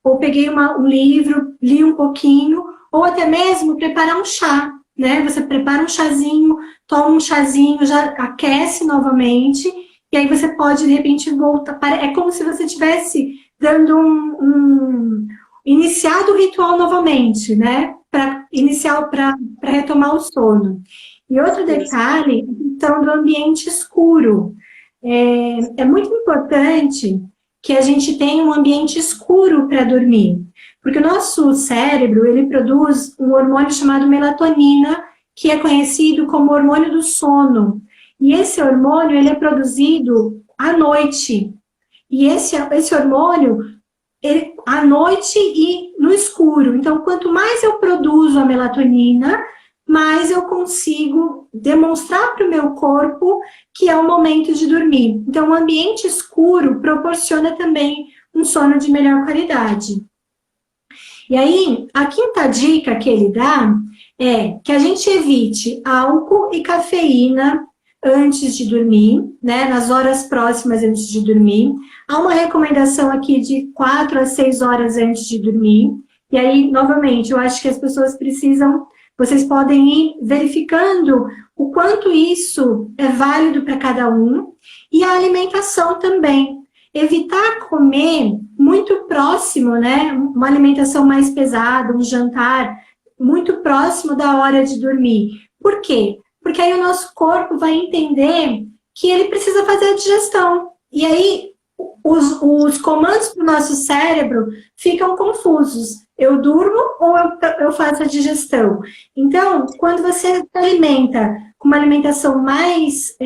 ou peguei um livro, li um pouquinho, ou até mesmo preparar um chá, né? Você prepara um chazinho, toma um chazinho, já aquece novamente, e aí você pode, de repente, voltar. É como se você tivesse dando iniciado o ritual novamente, né? Para iniciar, para retomar o sono. E outro Isso. detalhe, a questão do ambiente escuro. É muito importante que a gente tenha um ambiente escuro para dormir, porque o nosso cérebro, ele produz um hormônio chamado melatonina, que é conhecido como hormônio do sono. E esse hormônio, ele é produzido à noite. E esse hormônio, à noite e no escuro. Então, quanto mais eu produzo a melatonina, mais eu consigo demonstrar para o meu corpo que é o momento de dormir. Então, o ambiente escuro proporciona também um sono de melhor qualidade. E aí, a quinta dica que ele dá é que a gente evite álcool e cafeína antes de dormir, né, nas horas próximas antes de dormir. Há uma recomendação aqui de 4 a 6 horas antes de dormir. E aí, novamente, eu acho que as pessoas precisam, vocês podem ir verificando o quanto isso é válido para cada um. E a alimentação também. Evitar comer muito próximo, né, uma alimentação mais pesada, um jantar muito próximo da hora de dormir. Por quê? Porque aí o nosso corpo vai entender que ele precisa fazer a digestão. E aí os comandos para o nosso cérebro ficam confusos. Eu durmo ou eu faço a digestão? Então, quando você se alimenta com uma alimentação mais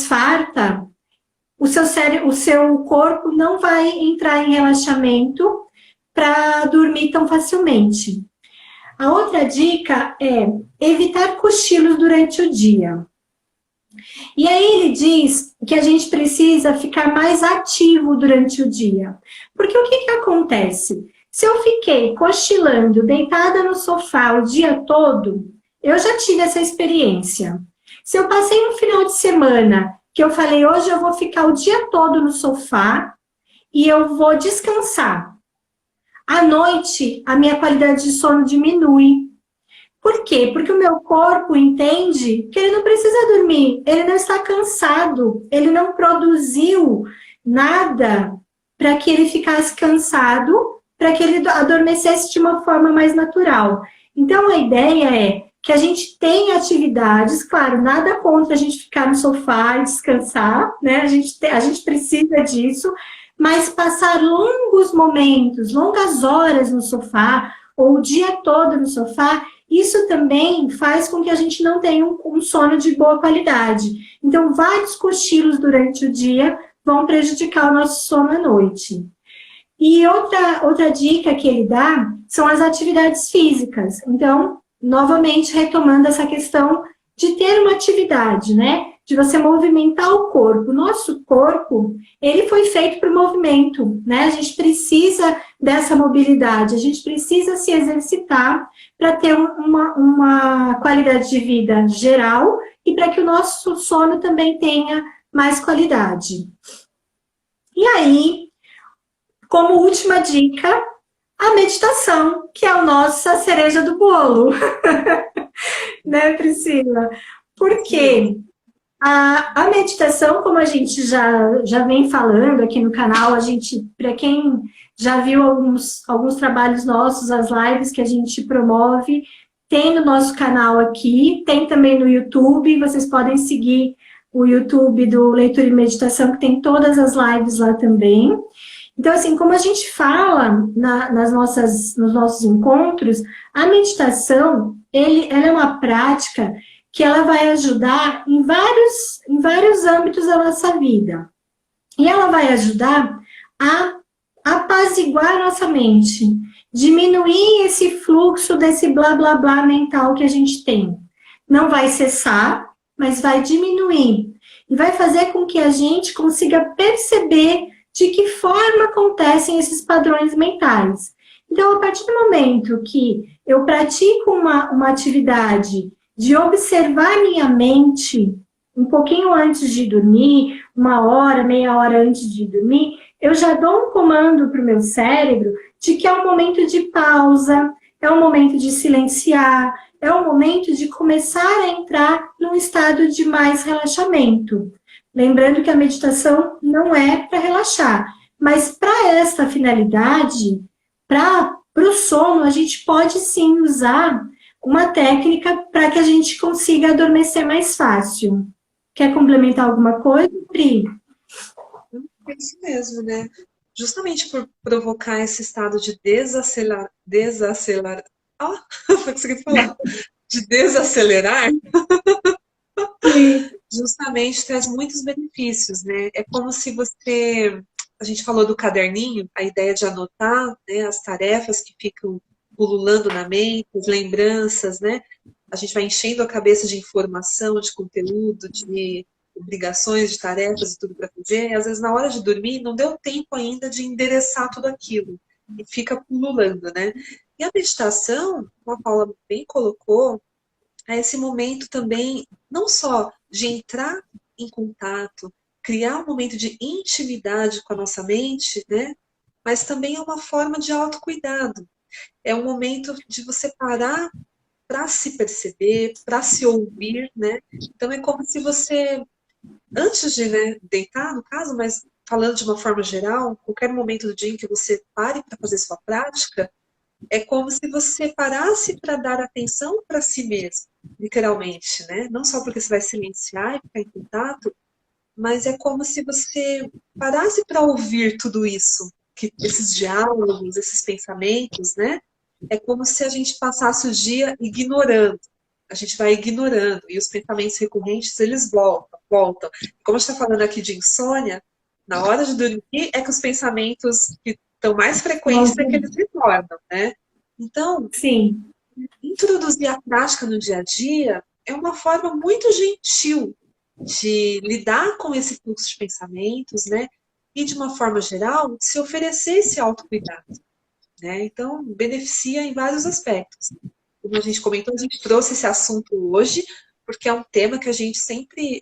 farta, o seu corpo não vai entrar em relaxamento para dormir tão facilmente. A outra dica é evitar cochilos durante o dia. E aí ele diz que a gente precisa ficar mais ativo durante o dia. Porque o que acontece? Se eu fiquei cochilando, deitada no sofá o dia todo, eu já tive essa experiência. Se eu passei um final de semana que eu falei, hoje eu vou ficar o dia todo no sofá e eu vou descansar. À noite, a minha qualidade de sono diminui. Por quê? Porque o meu corpo entende que ele não precisa dormir, ele não está cansado, ele não produziu nada para que ele ficasse cansado, para que ele adormecesse de uma forma mais natural. Então, a ideia é que a gente tenha atividades, claro, nada contra a gente ficar no sofá e descansar, né? A gente precisa disso, mas passar longos momentos, longas horas no sofá, ou o dia todo no sofá, isso também faz com que a gente não tenha um sono de boa qualidade. Então, vários cochilos durante o dia vão prejudicar o nosso sono à noite. E outra dica que ele dá são as atividades físicas. Então, novamente, retomando essa questão de ter uma atividade, né? De você movimentar o corpo. O nosso corpo, ele foi feito para o movimento, né? A gente precisa dessa mobilidade, a gente precisa se exercitar para ter uma qualidade de vida geral e para que o nosso sono também tenha mais qualidade. E aí, como última dica, a meditação, que é a nossa cereja do bolo. Né, Priscila? Porque a meditação, como a gente já vem falando aqui no canal, para quem já viu alguns trabalhos nossos, as lives que a gente promove, tem no nosso canal aqui, tem também no YouTube, vocês podem seguir o YouTube do Leitura e Meditação, que tem todas as lives lá também. Então, assim, como a gente fala nos nossos encontros, a meditação, ela é uma prática que ela vai ajudar em vários âmbitos da nossa vida. E ela vai ajudar a apaziguar a nossa mente, diminuir esse fluxo desse blá, blá, blá mental que a gente tem. Não vai cessar, mas vai diminuir. E vai fazer com que a gente consiga perceber de que forma acontecem esses padrões mentais. Então, a partir do momento que eu pratico uma atividade de observar minha mente um pouquinho antes de dormir, uma hora, meia hora antes de dormir, eu já dou um comando para o meu cérebro de que é um momento de pausa, é um momento de silenciar, é um momento de começar a entrar num estado de mais relaxamento. Lembrando que a meditação não é para relaxar, mas para essa finalidade, para o sono, a gente pode sim usar uma técnica para que a gente consiga adormecer mais fácil. Quer complementar alguma coisa, Pri? É isso mesmo, né? Justamente por provocar esse estado de foi conseguindo falar, de desacelerar, Sim. justamente traz muitos benefícios, né? É como se a gente falou do caderninho, a ideia de anotar, né, as tarefas que ficam pululando na mente, as lembranças, né? A gente vai enchendo a cabeça de informação, de conteúdo, de obrigações, de tarefas e tudo para fazer, e às vezes na hora de dormir não deu tempo ainda de endereçar tudo aquilo, e fica pululando, né? E a meditação, como a Paula bem colocou, é esse momento também, não só de entrar em contato, criar um momento de intimidade com a nossa mente, né? Mas também é uma forma de autocuidado. É um momento de você parar para se perceber, para se ouvir, né? Então é como se você, antes de, né, deitar, no caso, mas falando de uma forma geral, qualquer momento do dia em que você pare para fazer sua prática, é como se você parasse para dar atenção para si mesmo, literalmente, né? Não só porque você vai silenciar e ficar em contato, mas é como se você parasse para ouvir tudo isso, esses diálogos, esses pensamentos, né? É como se a gente passasse o dia ignorando. A gente vai ignorando e os pensamentos recorrentes, eles voltam, voltam. Como a gente está falando aqui de insônia, na hora de dormir é que os pensamentos que estão mais frequentes é que eles retornam, né? Então, Sim. introduzir a prática no dia a dia é uma forma muito gentil de lidar com esse fluxo de pensamentos, né? E, de uma forma geral, se oferecer esse autocuidado, né? Então, beneficia em vários aspectos. Como a gente comentou, a gente trouxe esse assunto hoje, porque é um tema que a gente sempre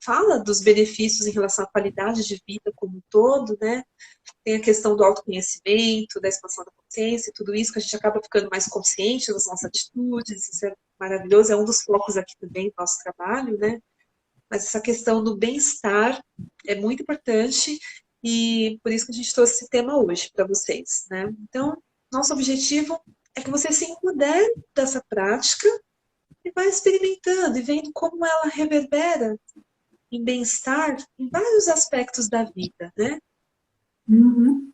fala dos benefícios em relação à qualidade de vida como um todo, né? tem a questão do autoconhecimento, da expansão da consciência, tudo isso que a gente acaba ficando mais consciente das nossas atitudes, isso é maravilhoso, é um dos focos aqui também do nosso trabalho, né? Mas essa questão do bem-estar é muito importante e por isso que a gente trouxe esse tema hoje para vocês, né? Então, nosso objetivo é que você se empodere dessa prática e vai experimentando e vendo como ela reverbera em bem-estar em vários aspectos da vida, né? Uhum.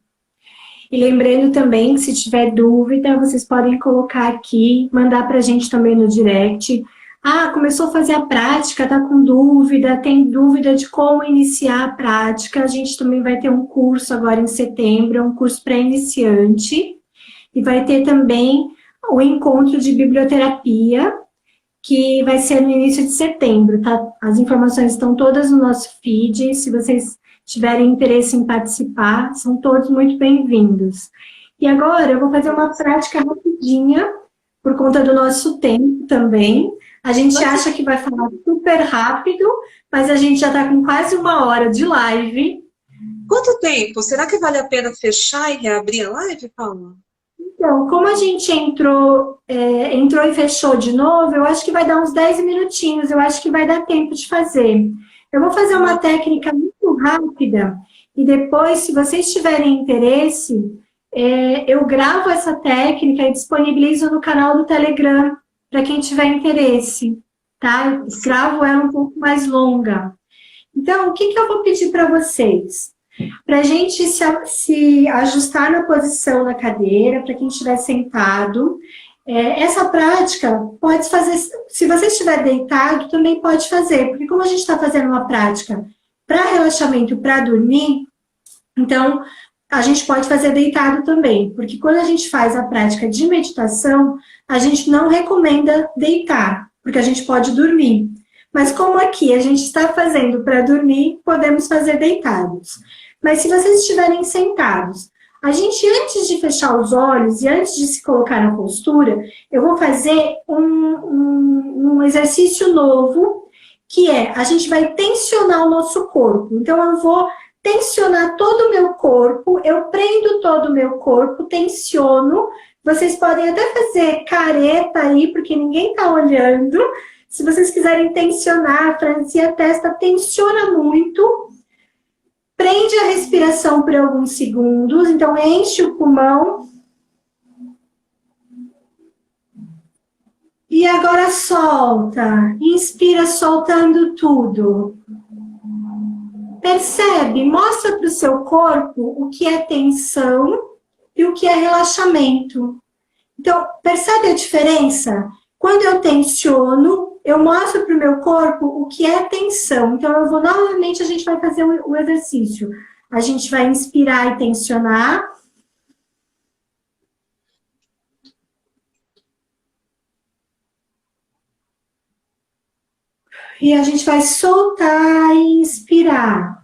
E lembrando também que se tiver dúvida, vocês podem colocar aqui, mandar para a gente também no direct. Ah, começou a fazer a prática, está com dúvida, tem dúvida de como iniciar a prática. A gente também vai ter um curso agora em setembro, é um curso para iniciante. E vai ter também o encontro de biblioterapia, que vai ser no início de setembro, tá? As informações estão todas no nosso feed, se vocês tiverem interesse em participar, são todos muito bem-vindos. E agora eu vou fazer uma prática rapidinha, por conta do nosso tempo também. A gente acha que vai falar super rápido, mas a gente já está com quase 1 hora de live. Quanto tempo? Será que vale a pena fechar e reabrir a live, Paula? Então, como a gente entrou e fechou de novo, eu acho que vai dar uns 10 minutinhos, eu acho que vai dar tempo de fazer. Eu vou fazer uma técnica muito rápida e depois, se vocês tiverem interesse, eu gravo essa técnica e disponibilizo no canal do Telegram para quem tiver interesse, tá? Eu gravo ela um pouco mais longa. Então, o que eu vou pedir para vocês? Para a gente se ajustar na posição na cadeira, para quem estiver sentado. Essa prática pode fazer, se você estiver deitado, também pode fazer, porque como a gente está fazendo uma prática para relaxamento, para dormir, então a gente pode fazer deitado também, porque quando a gente faz a prática de meditação, a gente não recomenda deitar, porque a gente pode dormir. Mas como aqui a gente está fazendo para dormir, podemos fazer deitados. Mas se vocês estiverem sentados, a gente, antes de fechar os olhos e antes de se colocar na postura, eu vou fazer um exercício novo, que é, a gente vai tensionar o nosso corpo. Então, eu vou tensionar todo o meu corpo, eu prendo todo o meu corpo, tensiono. Vocês podem até fazer careta aí, porque ninguém está olhando. Se vocês quiserem tensionar, franzir a testa, tensiona muito. Prende a respiração por alguns segundos, então enche o pulmão. E agora solta. Inspira soltando tudo. Percebe, mostra para o seu corpo o que é tensão e o que é relaxamento. Então, percebe a diferença? Quando eu tensiono, eu mostro para o meu corpo o que é tensão. Então, eu vou novamente, a gente vai fazer o exercício. A gente vai inspirar e tensionar. E a gente vai soltar e inspirar.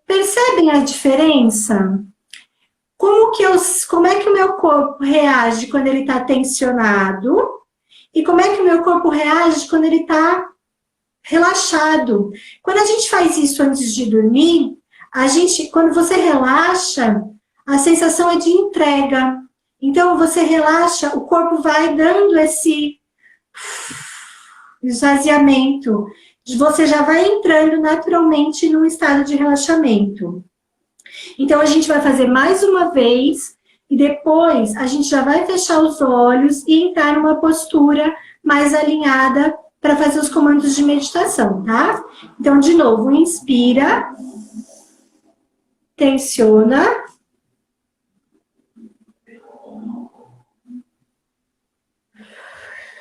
Percebem a diferença? Como é que o meu corpo reage quando ele está tensionado? E como é que o meu corpo reage quando ele está relaxado? Quando a gente faz isso antes de dormir, quando você relaxa, a sensação é de entrega. Então, você relaxa, o corpo vai dando esse esvaziamento. Você já vai entrando naturalmente num estado de relaxamento. Então, a gente vai fazer mais uma vez e depois a gente já vai fechar os olhos e entrar numa postura mais alinhada para fazer os comandos de meditação, tá? Então, de novo, inspira, tensiona,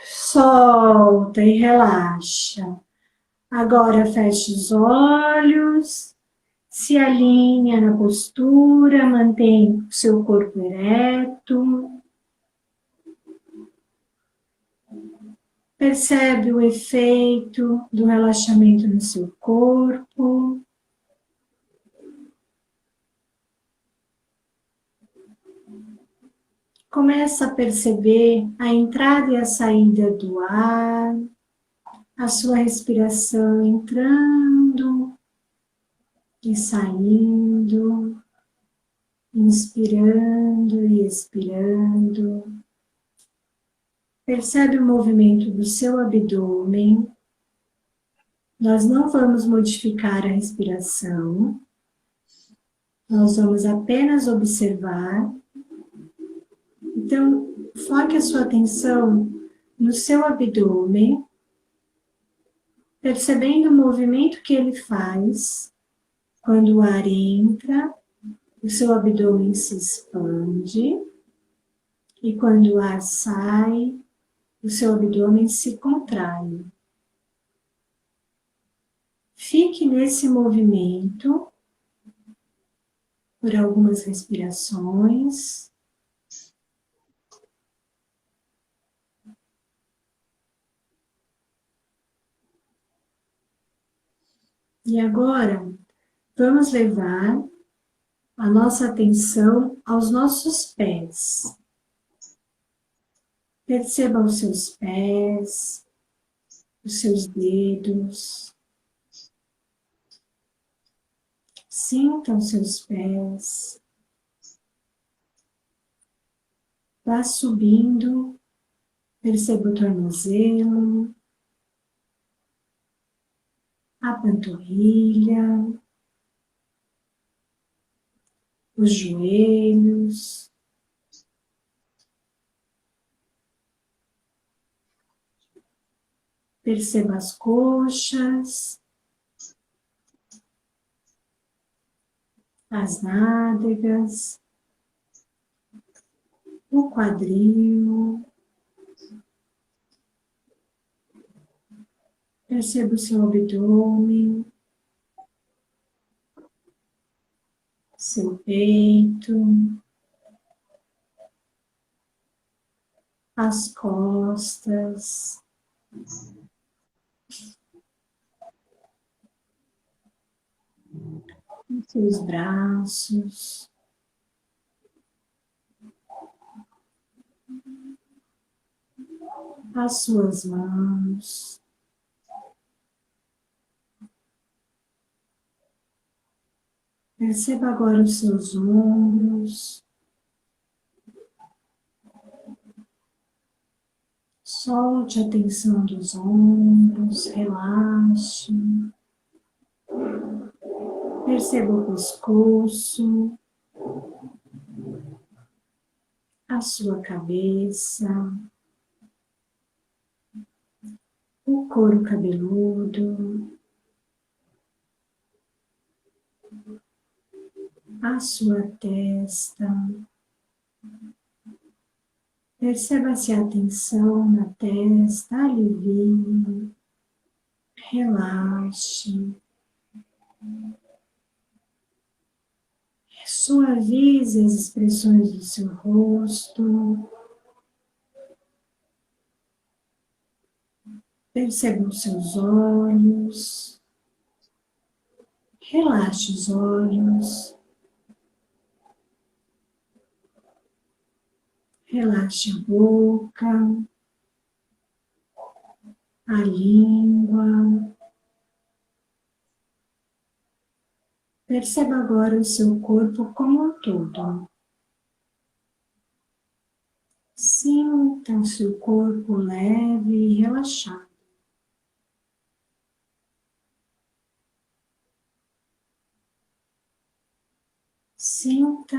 solta e relaxa. Agora fecha os olhos. Se alinha na postura, mantém o seu corpo ereto. Percebe o efeito do relaxamento no seu corpo. Começa a perceber a entrada e a saída do ar, a sua respiração entrando e saindo. inspirando e expirando. Percebe o movimento do seu abdômen. Nós não vamos modificar a respiração. Nós vamos apenas observar. Então, foque a sua atenção no seu abdômen, percebendo o movimento que ele faz. Quando o ar entra, o seu abdômen se expande. E quando o ar sai, o seu abdômen se contrai. Fique nesse movimento por algumas respirações. E agora, vamos levar a nossa atenção aos nossos pés. Perceba os seus pés, os seus dedos. Sinta os seus pés. Vá subindo, perceba o tornozelo, a panturrilha, os joelhos. Perceba as coxas, as nádegas, o quadril. Perceba o seu abdômen, seu peito, as costas, os seus braços, as suas mãos. Perceba agora os seus ombros. Solte a tensão dos ombros, relaxe. Perceba o pescoço, a sua cabeça, o couro cabeludo, a sua testa. Perceba se a tensão na testa alivia, relaxe. Suavize as expressões do seu rosto. Perceba os seus olhos. Relaxe os olhos. Relaxe a boca, a língua. Perceba agora o seu corpo como um todo. Sinta o seu corpo leve e relaxado. Sinta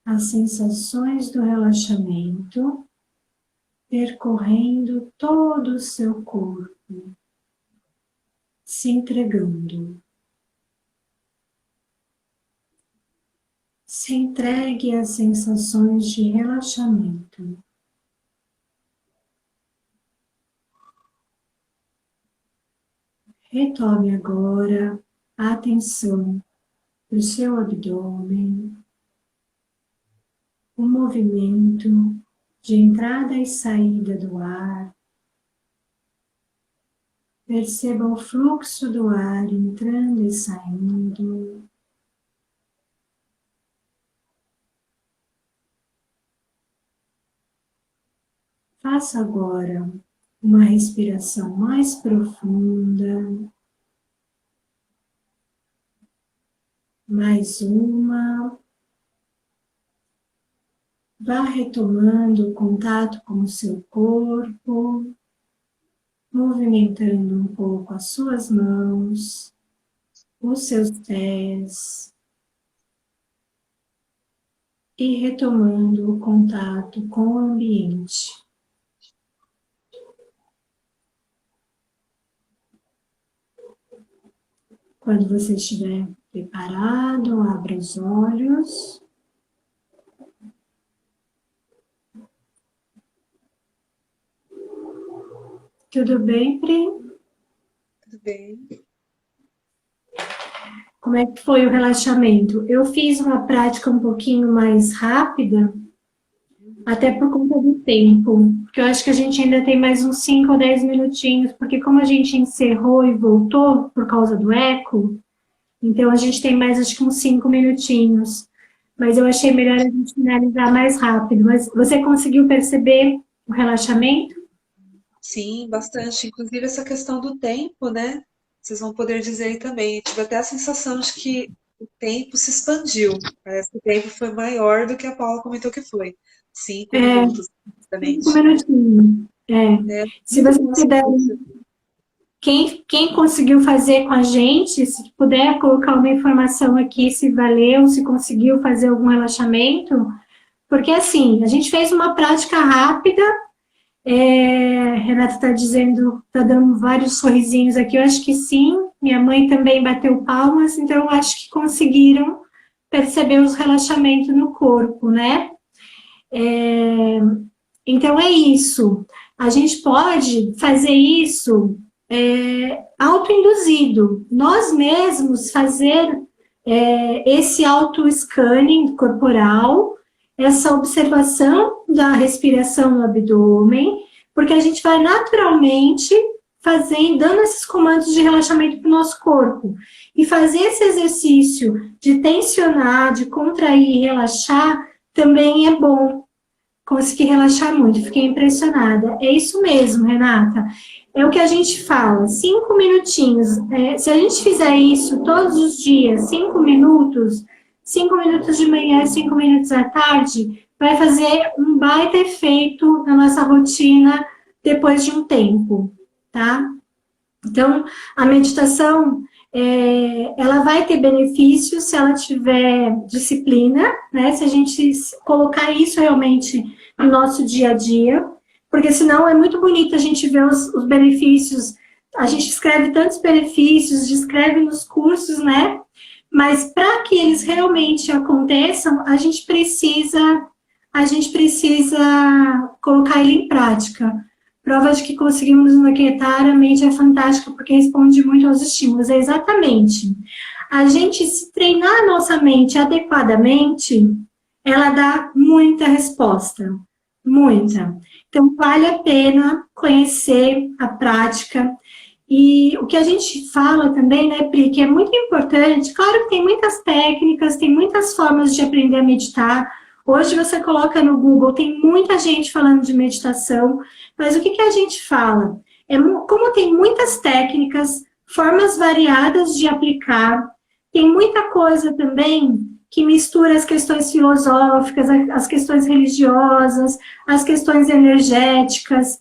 as sensações do relaxamento percorrendo todo o seu corpo, se entregando. Se entregue às sensações de relaxamento. Retome agora a atenção para o seu abdômen, o movimento de entrada e saída do ar. Perceba o fluxo do ar entrando e saindo. Faça agora uma respiração mais profunda. Mais uma. vá retomando o contato com o seu corpo, movimentando um pouco as suas mãos, os seus pés, e retomando o contato com o ambiente. Quando você estiver preparado, abra os olhos. Tudo bem, Pri? Tudo bem. Como é que foi o relaxamento? Eu fiz uma prática um pouquinho mais rápida, até por conta do tempo, porque eu acho que a gente ainda tem mais uns 5 ou 10 minutinhos, porque como a gente encerrou e voltou por causa do eco, então a gente tem mais, acho que uns 5 minutinhos. Mas eu achei melhor a gente finalizar mais rápido. Mas você conseguiu perceber o relaxamento? Sim, bastante. Inclusive essa questão do tempo, né? Vocês vão poder dizer aí também. Eu tive até a sensação de que o tempo se expandiu. Parece que o tempo foi maior do que a Paula comentou que foi. 5 minutos, 5 justamente. minutinhos. É Se muito você bom essa puder, experiência. quem conseguiu fazer com a gente, se puder colocar uma informação aqui, se valeu, se conseguiu fazer algum relaxamento, porque assim, a gente fez uma prática rápida, Renata está dizendo, está dando vários sorrisinhos aqui, eu acho que sim, minha mãe também bateu palmas, então eu acho que conseguiram perceber os relaxamentos no corpo, né? Então é isso, a gente pode fazer isso autoinduzido, nós mesmos fazer esse auto-scanning corporal, essa observação da respiração no abdômen, porque a gente vai naturalmente dando esses comandos de relaxamento para o nosso corpo. E fazer esse exercício de tensionar, de contrair e relaxar, também é bom. Consegui relaxar muito, fiquei impressionada. É isso mesmo, Renata. É o que a gente fala, 5 minutinhos. Se a gente fizer isso todos os dias, 5 minutos, 5 minutos de manhã, 5 minutos à tarde, vai fazer um baita efeito na nossa rotina depois de um tempo, tá? Então, a meditação, ela vai ter benefícios se ela tiver disciplina, né? Se a gente colocar isso realmente no nosso dia a dia, porque senão é muito bonito a gente ver os benefícios, a gente escreve tantos benefícios, descreve nos cursos, né? Mas para que eles realmente aconteçam, a gente precisa colocar ele em prática. Prova de que conseguimos nos aquietar, a mente é fantástica porque responde muito aos estímulos. É exatamente. A gente, se treinar a nossa mente adequadamente, ela dá muita resposta. Muita. Então, vale a pena conhecer a prática. E o que a gente fala também, né, Pri, que é muito importante, claro que tem muitas técnicas, tem muitas formas de aprender a meditar. Hoje você coloca no Google, tem muita gente falando de meditação, mas o que a gente fala? Como tem muitas técnicas, formas variadas de aplicar, tem muita coisa também que mistura as questões filosóficas, as questões religiosas, as questões energéticas.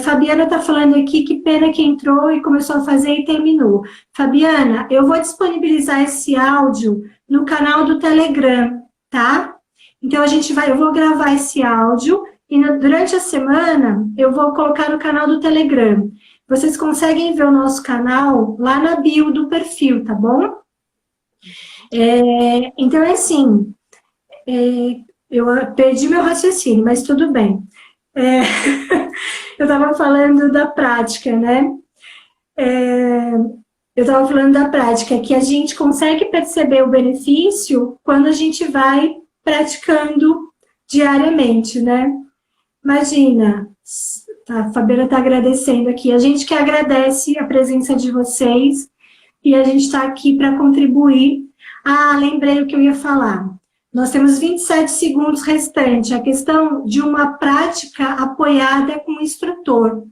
Fabiana está falando aqui, que pena que entrou e começou a fazer e terminou. Fabiana, eu vou disponibilizar esse áudio no canal do Telegram, tá? Então, eu vou gravar esse áudio e durante a semana eu vou colocar no canal do Telegram. Vocês conseguem ver o nosso canal lá na bio do perfil, tá bom? Então, é assim, eu perdi meu raciocínio, mas tudo bem. Eu estava falando da prática, né? Eu estava falando da prática, que a gente consegue perceber o benefício quando a gente vai praticando diariamente, né? Imagina, a Fabiana está agradecendo aqui, a gente que agradece a presença de vocês e a gente está aqui para contribuir. Ah, lembrei o que eu ia falar. Nós temos 27 segundos restantes, a questão de uma prática apoiada com o instrutor,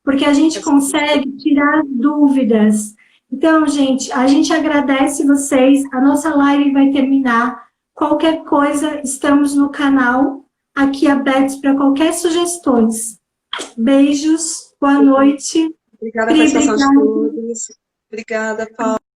porque a gente consegue tirar dúvidas. Então, gente, a gente agradece vocês, a nossa live vai terminar. Qualquer coisa, estamos no canal aqui abertos para qualquer sugestões. Beijos, boa noite. Obrigada pela participação de todos. Obrigada, Paula.